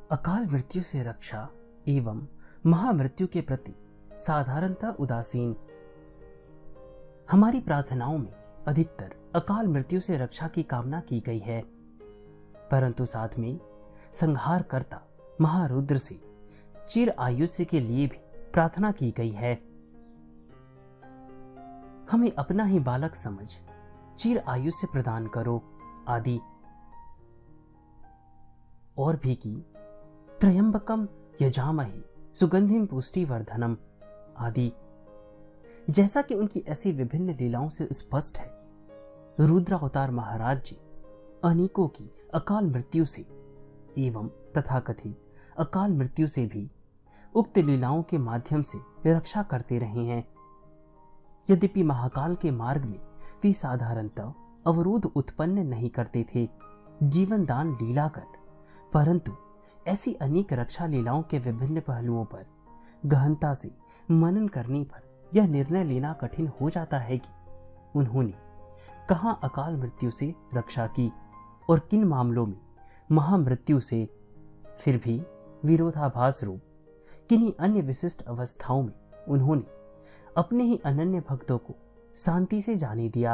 अकाल मृत्यु से रक्षा एवं महामृत्यु के प्रति साधारणतः उदासीन। हमारी प्रार्थनाओं में अधिकतर अकाल मृत्यु से रक्षा की कामना की गई है, परंतु साथ में संहारकर्ता महारुद्र से चिर आयुष्य के लिए भी प्रार्थना की गई है। हमें अपना ही बालक समझ चिर आयुष्य प्रदान करो आदि। और भी की त्र्यंबकम यजामहे सुगंधिम पुष्टिवर्धनम आदि। जैसा कि उनकी ऐसी विभिन्न लीलाओं से स्पष्ट है, रुद्रावतार महाराज जी अनेकों की अकाल मृत्यु से एवं तथाकथित अकाल मृत्यु से भी उक्त लीलाओं के माध्यम से रक्षा करते रहे हैं। यद्यपि महाकाल के मार्ग में वे साधारणतः अवरोध उत्पन्न नहीं करते थे जीवन दान लीला कर, परंतु ऐसी अनेक रक्षा लीलाओं के विभिन्न पहलुओं पर गहनता से मनन करने पर यह निर्णय लेना कठिन हो जाता है कि उन्होंने कहां अकाल मृत्यु से रक्षा की और किन मामलों में महामृत्यु से। फिर भी विरोधाभास रूप किन्हीं अन्य विशिष्ट अवस्थाओं में उन्होंने अपने ही अनन्य भक्तों को शांति से जाने दिया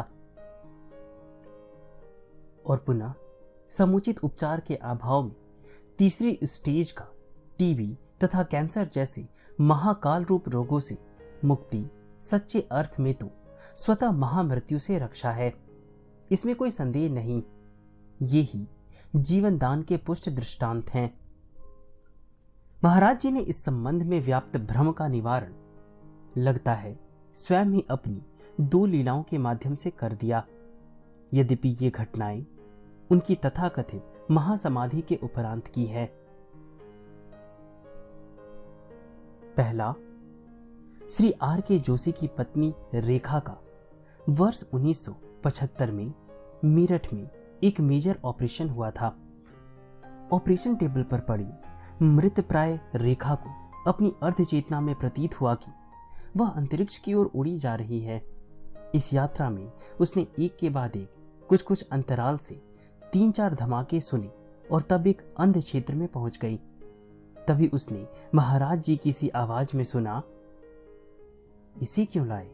और पुनः समुचित उपचार के अभाव में तीसरी स्टेज का टीबी तथा कैंसर जैसे महाकाल रूप रोगों से मुक्ति सच्चे अर्थ में तो स्वतः महामृत्यु से रक्षा है, इसमें कोई संदेह नहीं। ये ही जीवन दान के पुष्ट दृष्टांत हैं। महाराज जी ने इस संबंध में व्याप्त भ्रम का निवारण लगता है स्वयं ही अपनी दो लीलाओं के माध्यम से कर दिया। यद्यपि ये घटनाएं उनकी तथाकथित महासमाधि के उपरांत की है। पहला, श्री आर के जोशी की पत्नी रेखा का वर्ष 1975 में मेरठ में एक मेजर ऑपरेशन हुआ था। ऑपरेशन टेबल पर पड़ी मृत प्राय रेखा को अपनी अर्ध चेतना में प्रतीत हुआ कि वह अंतरिक्ष की ओर उड़ी जा रही है। इस यात्रा में उसने एक के बाद एक कुछ अंतराल से 3-4 धमाके सुने और तब एक अंध क्षेत्र में पहुंच गई। तभी उसने महाराज जी की सी आवाज में सुना, इसे क्यों लाए,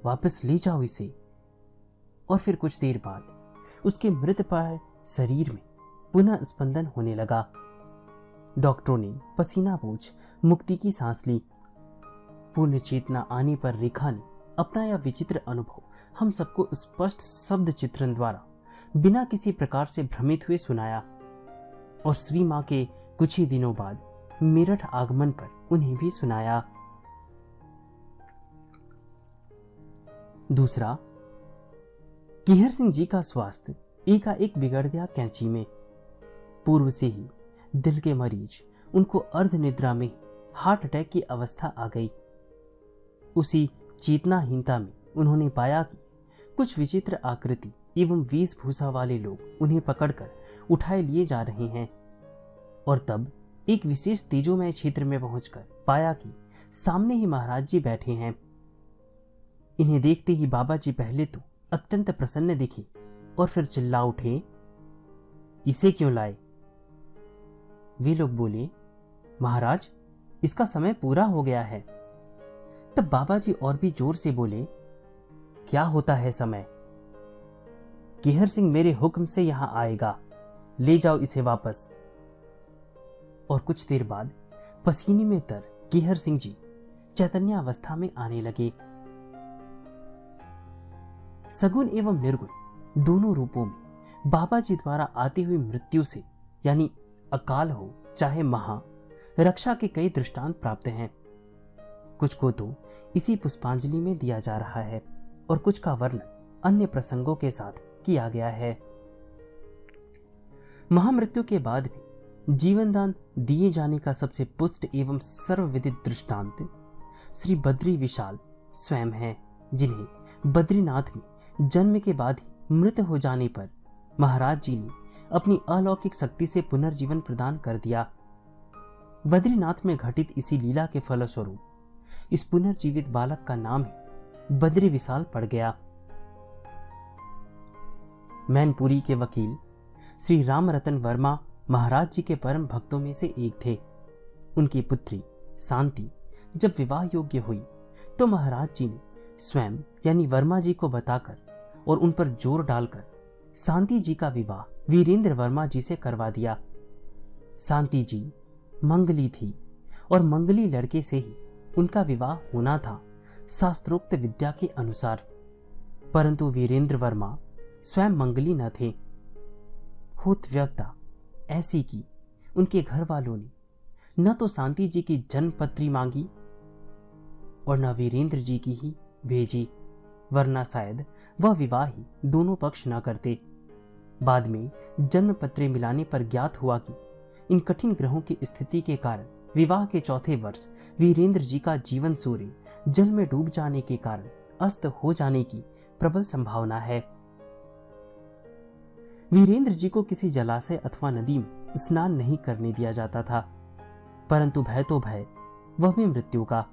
वापस ले जाओ इसे। और फिर कुछ देर बाद उसके मृत प्राय शरीर में पुनः स्पंदन होने लगा। डॉक्टरों ने पसीना पोंछ मुक्ति की सांस ली। पूर्ण चेतना आने पर रेखा ने अपना यह विचित्र अनुभव हम सबको स्पष्ट शब्द चित्रण द्वारा बिना किसी प्रकार से भ्रमित हुए सुनाया और श्री मां के कुछ ही दिनों बाद मेरठ आगमन पर उन्हें भी सुनाया। दूसरा, किहर सिंह जी का स्वास्थ्य एकाएक बिगड़ गया कैंची में। पूर्व से ही दिल के मरीज उनको अर्ध निद्रा में हार्ट अटैक की अवस्था आ गई। उसी चेतनाहीनता में उन्होंने पाया कि कुछ विचित्र आकृति एवं वेशभूषा वाले लोग उन्हें पकड़कर उठाए लिए जा रहे हैं और तब एक विशेष तेजोमय क्षेत्र में पहुंचकर पाया कि सामने ही महाराज जी बैठे हैं। इन्हें देखते ही बाबा जी पहले तो अत्यंत प्रसन्न दिखे और फिर चिल्ला उठे, इसे क्यों लाए। वे लोग बोले, महाराज इसका समय पूरा हो गया है। तब बाबा जी और भी जोर से बोले, क्या होता है समय, किहर सिंह मेरे हुक्म से यहां आएगा, ले जाओ इसे वापस। और कुछ देर बाद पसीने में तर किहर सिंह जी चैतन्यावस्था में आने लगे। सगुन एवं निर्गुण दोनों रूपों में बाबा जी द्वारा आती हुई मृत्यु से, यानी अकाल हो चाहे महा, रक्षा के कई दृष्टांत प्राप्त हैं। कुछ को तो इसी पुष्पांजलि में दिया जा रहा है और कुछ का वर्णन अन्य प्रसंगों के साथ किया गया है। महामृत्यु के बाद भी जीवन दान दिए जाने का सबसे पुष्ट एवं सर्वविदित दृष्टांत श्री बद्री विशाल स्वयं हैं, जिन्हें बद्रीनाथ में जन्म के बाद ही मृत हो जाने पर महाराज जी ने अपनी अलौकिक शक्ति से पुनर्जीवन प्रदान कर दिया। बद्रीनाथ में घटित इसी लीला के फलस्वरूप इस पुनर्जीवित बालक का नाम ही बद्री विशाल पड़ गया। मैनपुरी के वकील श्री राम रतन वर्मा महाराज जी के परम भक्तों में से एक थे। उनकी पुत्री शांति जब विवाह योग्य हुई तो महाराज जी ने स्वयं यानी वर्मा जी को बताकर और उन पर जोर डालकर शांति जी का विवाह वीरेंद्र वर्मा जी से करवा दिया। शांति जी मंगली थी और मंगली लड़के से ही उनका विवाह होना था शास्त्रोक्त विद्या के अनुसार, परंतु वीरेंद्र वर्मा स्वयं मंगली न थे। होत व्यवस्था ऐसी की उनके घर वालों ने न तो शांति जी की जन्मपत्री मांगी और न वीरेंद्र जी की ही भेजी, वरना शायद वह विवाह ही दोनों पक्ष न करते। बाद में जन्मपत्रे मिलाने पर ज्ञात हुआ कि इन कठिन ग्रहों की स्थिति के कारण विवाह के चौथे वर्ष वीरेंद्र जी का जीवन सूर्य जल में डूब जाने के कारण अस्त हो जाने की प्रबल संभावना है। वीरेंद्र जी को किसी जलाशय अथवा नदी में स्नान नहीं करने दिया जाता था, परंतु भय तो भय वह भी मृत्यु का।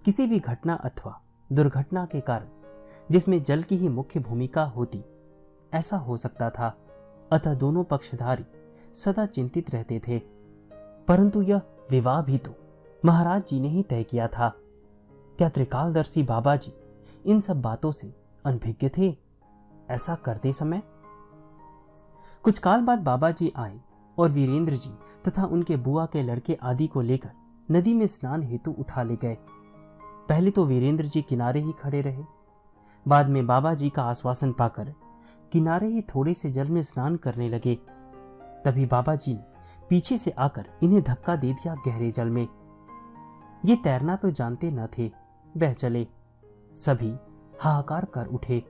किसी भी घटना अथवा दुर्घटना के कारण जिसमें जल की ही मुख्य भूमिका होती, ऐसा हो सकता था। अतः दोनों पक्षधारी सदा चिंतित रहते थे। परंतु यह विवाह भी तो महाराज जी ने ही तय किया था। क्या त्रिकालदर्शी बाबा जी इन सब बातों से अनभिज्ञ थे ऐसा करते समय? कुछ काल बाद बाबा जी आए और वीरेंद्र जी तथा उनके बुआ के लड़के आदि को लेकर नदी में स्नान हेतु उठा ले गए। पहले तो वीरेंद्र जी किनारे ही खड़े रहे, बाद में बाबा जी का आश्वासन पाकर किनारे ही थोड़े से जल में स्नान करने लगे। तभी बाबा जी ने पीछे से आकर इन्हें धक्का दे दिया गहरे जल में। ये तैरना तो जानते न थे, बह चले। सभी हाहाकार कर उठे।